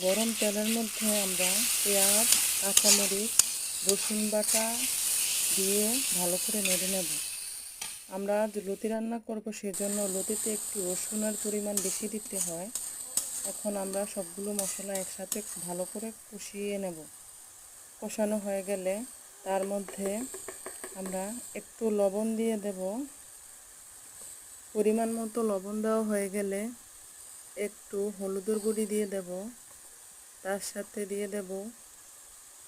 গরম তেলের মধ্যে আমরা পেঁয়াজ, কাঁচামরিচ, রসুন বাটা দিয়ে ভালো করে নেড়ে নেব। আমরা আজ লতি রান্না করব, সেজন্য লতিতে একটু রসুনের পরিমাণ বেশি দিতে হয়। এখন আমরা সবগুলো মশলা একসাথে ভালো করে কষিয়ে নেব। কষানো হয়ে গেলে তার মধ্যে আমরা একটু লবণ দিয়ে দেব। পরিমাণ মতো লবণ দেওয়া হয়ে গেলে একটু হলুদের গুঁড়ি দিয়ে দেব। তার সাথে দিয়ে দেব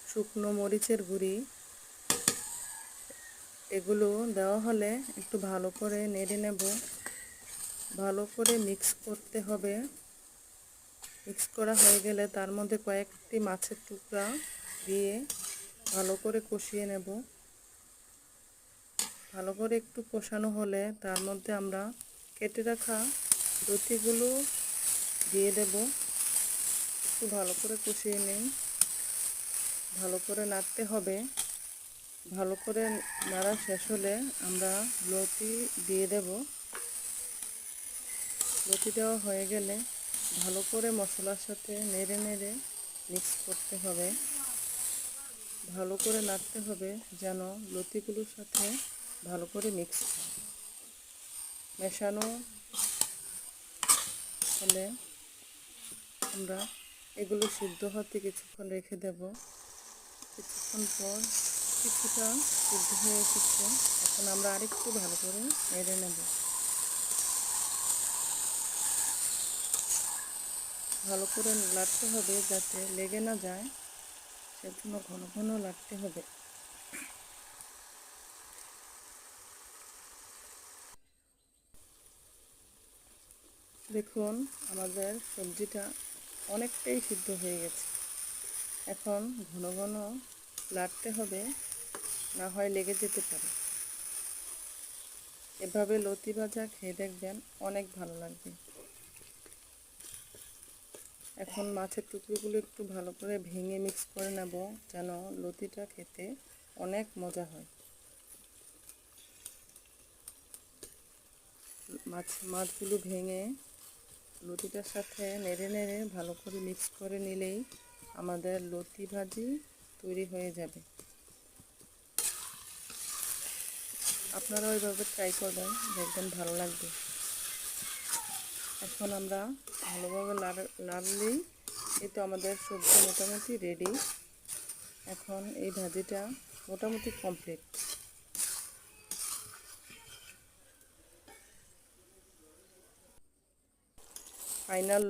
শুকনো মরিচের গুঁড়ি। এগুলো দেওয়া হলে একটু ভালো করে নেড়ে নেব। ভালো করে মিক্স করতে হবে। মিক্স করা হয়ে গেলে তার মধ্যে কয়েকটি মাছের টুকরা দিয়ে ভালো করে কষিয়ে নেব। ভালো করে একটু কষানো হলে তার মধ্যে আমরা কেটে রাখা লতিগুলো দিয়ে দেব। একটু ভালো করে কষিয়ে নিই। ভালো করে নাড়তে হবে। ভালো করে নাড়া শেষ হলে আমরা লতি দিয়ে দেব। লতি দেওয়া হয়ে গেলে ভালো করে মশলার সাথে নেড়ে নেড়ে মিক্স করতে হবে। ভালো করে নাড়তে হবে যেন লতিগুলোর সাথে ভালো করে মিক্স মেশানো হলে আমরা এগুলো সিদ্ধ হতে কিছুক্ষণ রেখে দেব। কিছুক্ষণ পর কিছুটা সিদ্ধ হয়ে এসেছে। এখন আমরা আরেকটু ভালো করে নেড়ে নেব। ভালো করে নাড়তে হবে যাতে লেগে না যায়, সেজন্য ঘন ঘন নাড়তে হবে। দেখুন আমাদের সবজিটা অনেকটাই সিদ্ধ হয়ে গেছে। এখন ঘন ঘন নাড়তে হবে, না হয় লেগে যেতে পারে। এভাবে লতি ভাজা খেয়ে দেখবেন, অনেক ভালো লাগবে। এখন মাছের টুকরোগুলো একটু ভালো করে ভেঙে মিক্স করে নেব যেন লতিটা খেতে অনেক মজা হয়। মাছগুলো ভেঙে লতিটার সাথে নেড়ে নেড়ে ভালো করে মিক্স করে নিলেই আমাদের লতি ভাজি তৈরি হয়ে যাবে। আপনারাও এইভাবে ট্রাই করবেন, দেখবেন ভালো লাগবে। এখন আমরা ভালোভাবে নাড়লেই এই তো আমাদের সবজি মোটামুটি রেডি। এখন এই ভাজিটা মোটামুটি কমপ্লিট। ফাইনাল